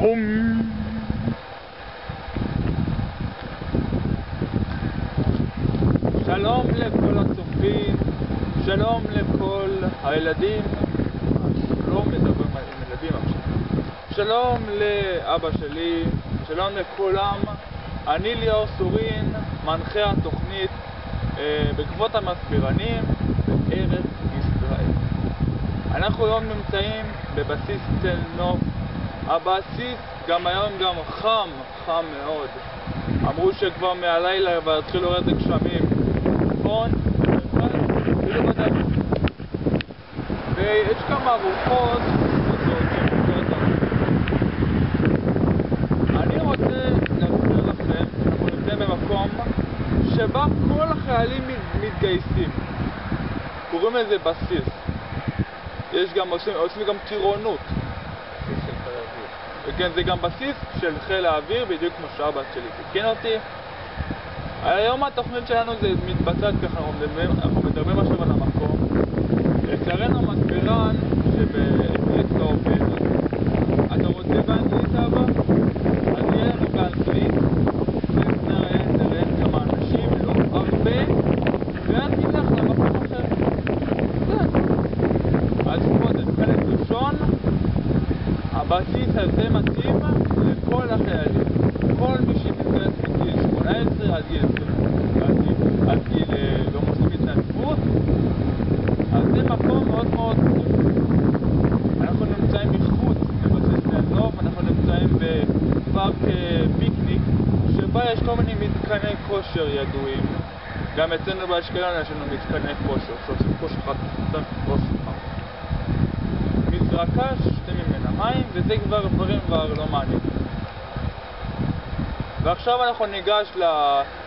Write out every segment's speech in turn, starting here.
בום. שלום לכל הצופים, שלום לכל הילדים, לא מדברים על ילדים עכשיו. שלום לאבא שלי, שלום לכולם. אני ליאור סורין, מנחה התוכנית בעקבות המסבירנים בארץ ישראל. אנחנו היום נמצאים בבסיס תל נוף. הבסיס גם היום גם חם מאוד. אמרו שכבר מהלילה כבר התחילו לרדת גשמים. נכון? ויש כמה ארוחות אני רוצה להסביר לכם, אנחנו נמצאים במקום שבה כל החיילים מתגייסים. קוראים לזה בסיס. יש גם, עושים גם טירונות. וכן, זה גם בסיס של חיל האוויר, בדיוק כמו שהאבא שלי תיקן אותי. היום התוכנית שלנו זה מתבצעת ככה, אנחנו מדברים עכשיו על המקום. לצערנו מסבירן שבעברית לא עובד. אתה רוצה באנגלית אבא? אז יהיה לנו באנגלית. נראה כמה אנשים, לא הרבה, ואז נלך למקום אחר. אז קודם, חלק ראשון, הבסיס הזה מתאים לכל החיילים. כל מי שמתגייס מגיל 18 עד גיל לא עושים התנדבות, אז זה מקום מאוד מאוד טוב. אנחנו נמצאים מחוץ לבסיס תל נוף, אנחנו נמצאים בפרק פיקניק, שבה יש כל מיני מתקני כושר ידועים. גם אצלנו באשקלון יש לנו מתקני כושר, שעושים כושר אחד ראש אחד. מזרקה ששתה ממנה מים, וזה כבר דברים כבר לא מעניין. ועכשיו אנחנו ניגש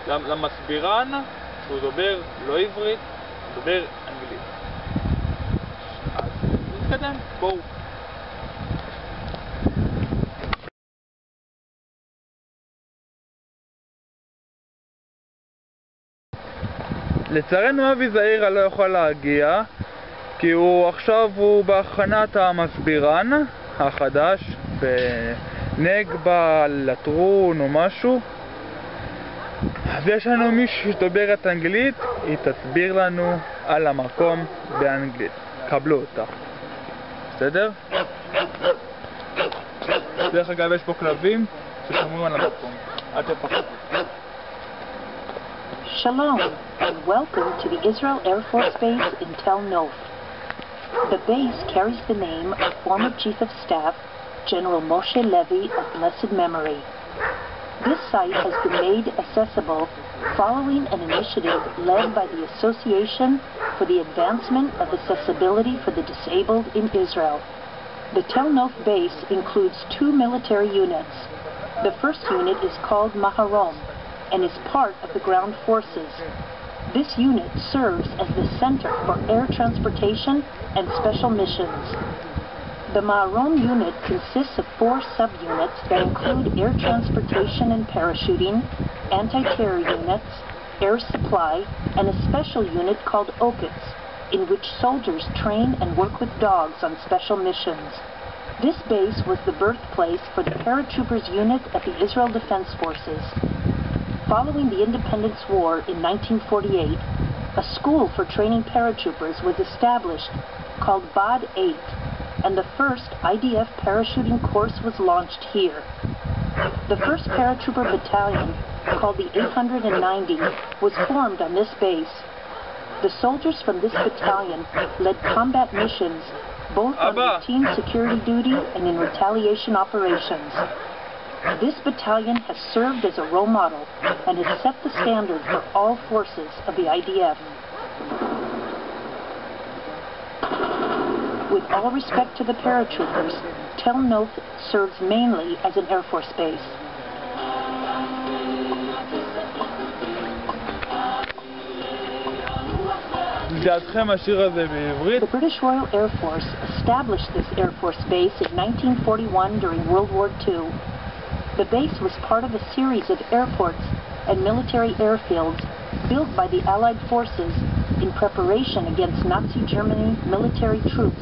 למסבירן, שהוא דובר לא עברית, הוא דובר אנגלית. אז נתקדם, בואו. לצערנו אבי זעירה לא יכול להגיע, כי עכשיו הוא בהכנת המסבירן החדש בנגבה לטרון או משהו. אז יש לנו מישהו שדוברת אנגלית, היא תסביר לנו על המקום באנגלית. קבלו אותה. בסדר? דרך אגב יש פה כלבים ששומרים על המקום. אל תפחד. Shalom and welcome to the Israel Air Force Base in Tel Nof. The base carries the name of former Chief of Staff General Moshe Levy of blessed memory. This site has been made accessible following an initiative led by the Association for the Advancement of Accessibility for the Disabled in Israel. The Tel Nof base includes two military units. The first unit is called Maharom and is part of the ground forces. This unit serves as the center for air transportation and special missions. The Maharom unit consists of 4 subunits that include air transportation and parachuting, anti-terror units, air supply, and a special unit called Opitz, in which soldiers train and work with dogs on special missions. This base was the birthplace for the paratroopers unit of the Israel Defense Forces. Following the Independence War in 1948, a school for training paratroopers was established called BAD 8, and the first IDF parachuting course was launched here. The 1st Paratrooper Battalion, called the 890, was formed on this base. The soldiers from this battalion led combat missions both on routine security duty and in retaliation operations. This battalion has served as a role model and has set the standard for all forces of the IDF. With all respect to the paratroopers, Tel Nof serves mainly as an Air Force base. The British Royal Air Force established this Air Force base in 1941 during World War II. The base was part of a series of airports and military airfields built by the Allied forces in preparation against Nazi Germany military troops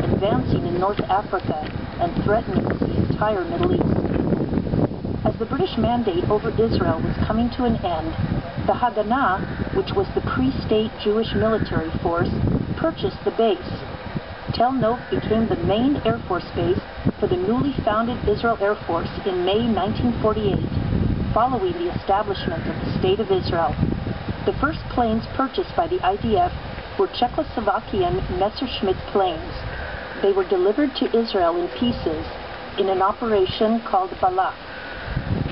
advancing in North Africa and threatening the entire Middle East. As the British mandate over Israel was coming to an end, the Haganah, which was the pre-state Jewish military force, purchased the base. Tel Nof became the main Air Force base for the newly founded Israel Air Force in May 1948, following the establishment of the State of Israel. The first planes purchased by the IDF were Czechoslovakian Messerschmitt planes. They were delivered to Israel in pieces in an operation called Balak.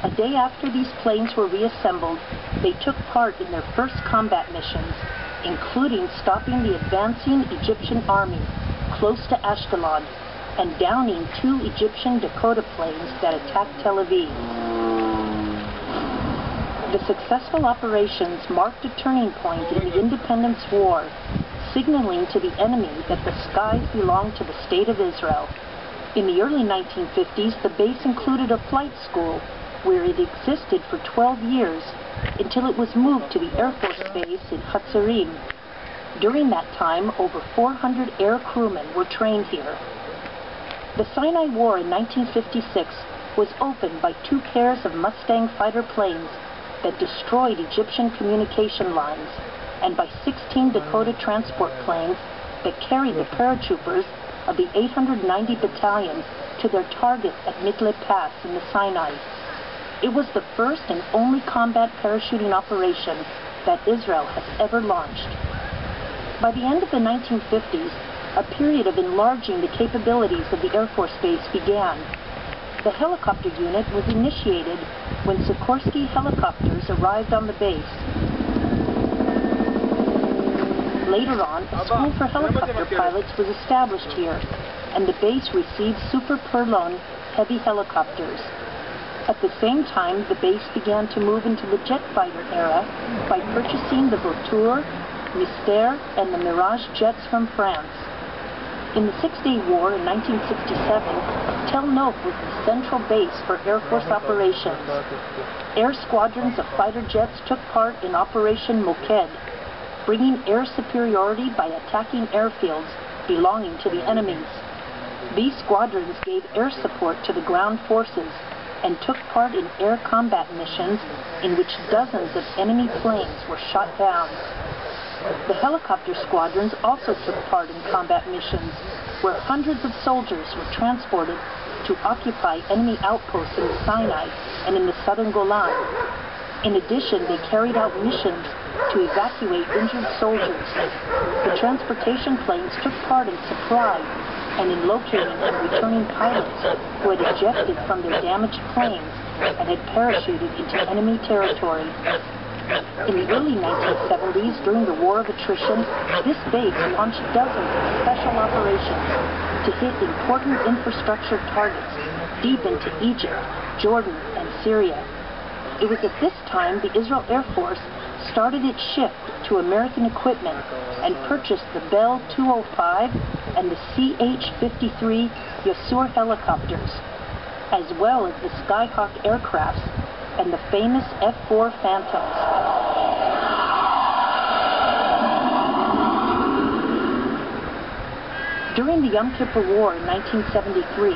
A day after these planes were reassembled, they took part in their first combat missions, including stopping the advancing Egyptian army close to Ashkelon and downing 2 Egyptian Dakota planes that attacked Tel Aviv. The successful operations marked a turning point in the Independence War, signaling to the enemy that the skies belonged to the State of Israel. In the early 1950s, the base included a flight school where it existed for 12 years until it was moved to the Air Force Base in Hatzerim. During that time, over 400 air crewmen were trained here. The Sinai War in 1956 was opened by 2 pairs of Mustang fighter planes that destroyed Egyptian communication lines, and by 16 Dakota transport planes that carried the paratroopers of the 890 Battalion to their target at Mitle Pass in the Sinai. It was the first and only combat parachuting operation that Israel has ever launched. By the end of the 1950s, a period of enlarging the capabilities of the Air Force Base began. The helicopter unit was initiated when Sikorsky helicopters arrived on the base. Later on, a school for helicopter pilots was established here, and the base received Super Purlon heavy helicopters. At the same time, the base began to move into the jet fighter era by purchasing the Vautour, Mystère, and the Mirage jets from France. In the Six-Day War in 1967, Tel Nof was the central base for Air Force operations. Air squadrons of fighter jets took part in Operation Moked, bringing air superiority by attacking airfields belonging to the enemies. These squadrons gave air support to the ground forces and took part in air combat missions in which dozens of enemy planes were shot down. The helicopter squadrons also took part in combat missions, where hundreds of soldiers were transported to occupy enemy outposts in the Sinai and in the southern Golan. In addition, they carried out missions to evacuate injured soldiers. The transportation planes took part in supply and in locating and returning pilots who had ejected from their damaged planes and had parachuted into enemy territory. In the early 1970s, during the War of Attrition, this base launched dozens of special operations to hit important infrastructure targets deep into Egypt, Jordan, and Syria. It was at this time the Israel Air Force started its shift to American equipment and purchased the Bell 205 and the CH-53 Yasur helicopters, as well as the Skyhawk aircrafts and the famous F-4 Phantoms. During the Yom Kippur War in 1973,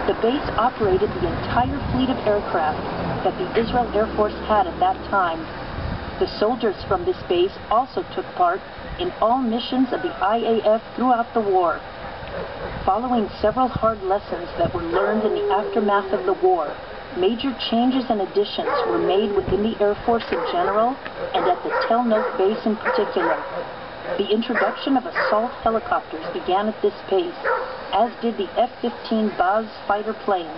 the base operated the entire fleet of aircraft that the Israel Air Force had at that time. The soldiers from this base also took part in all missions of the IAF throughout the war. Following several hard lessons that were learned in the aftermath of the war, major changes and additions were made within the Air Force in general and at the Tel Nof base in particular. The introduction of assault helicopters began at this base, as did the F-15 Baz fighter planes.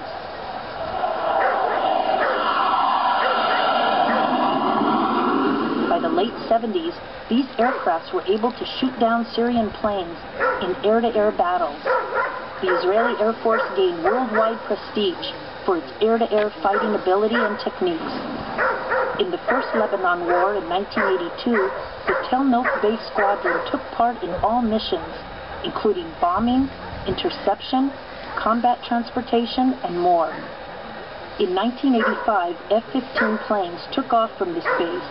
By the late 70s, these aircrafts were able to shoot down Syrian planes in air-to-air battles. The Israeli Air Force gained worldwide prestige for its air-to-air fighting ability and techniques. In the First Lebanon War in 1982, the Tel Nof base squadron took part in all missions, including bombing, interception, combat transportation, and more. In 1985, F-15 planes took off from this base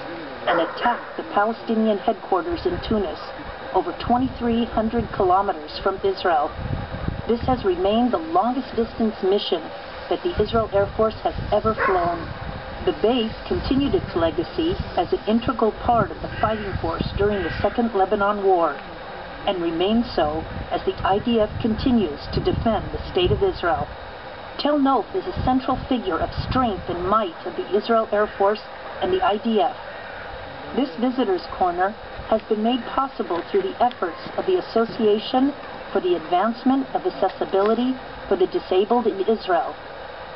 and attacked the Palestinian headquarters in Tunis, over 2,300 kilometers from Israel. This has remained the longest distance mission that the Israel Air Force has ever flown. The base continued its legacy as an integral part of the fighting force during the Second Lebanon War, and remains so as the IDF continues to defend the State of Israel. Tel Nof is a central figure of strength and might of the Israel Air Force and the IDF. This Visitors Corner has been made possible through the efforts of the Association for the Advancement of Accessibility for the Disabled in Israel,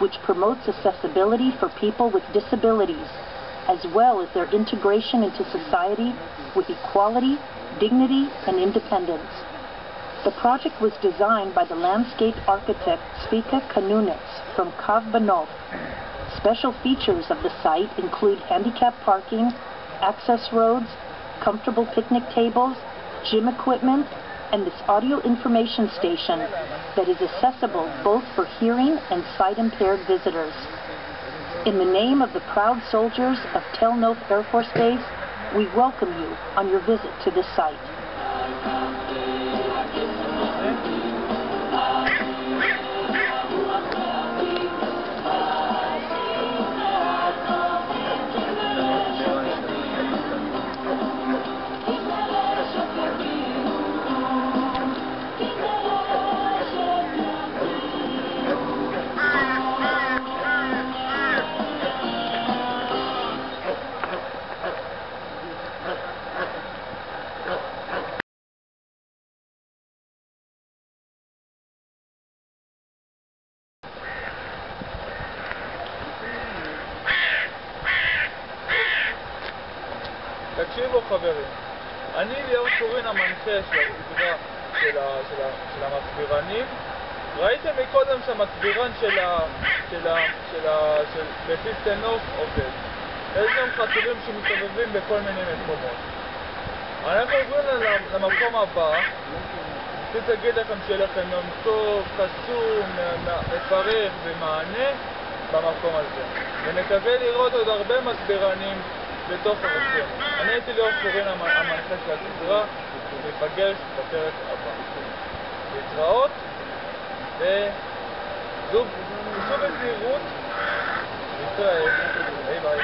which promotes accessibility for people with disabilities, as well as their integration into society with equality, dignity, and independence. The project was designed by the landscape architect Zvika Kanunitz from Kav Banov. Special features of the site include handicap parking, access roads, comfortable picnic tables, gym equipment, and this audio information station that is accessible both for hearing and sight-impaired visitors. In the name of the proud soldiers of Tel Nof Air Force Base, we welcome you on your visit to this site. תקשיבו חברים, אני ליאור סורין המנחה של המסבירנים. ראיתם מקודם שהמסבירן של בסיס תנוף עובד. יש גם חתולים שמסתובבים בכל מיני מקומות. אנחנו עוברים למקום הבא. רציתי להגיד לכם שיהיה לכם יום טוב, חסום, מפרך ומענה במקום הזה. ונקווה לראות עוד הרבה מסבירנים בתוך הרצון. אני הייתי ליאור סורין המנחה של הסדרה, ניפגש בפרק הבא. להתראות, וזו בזהירות, ישראל, ביי ביי.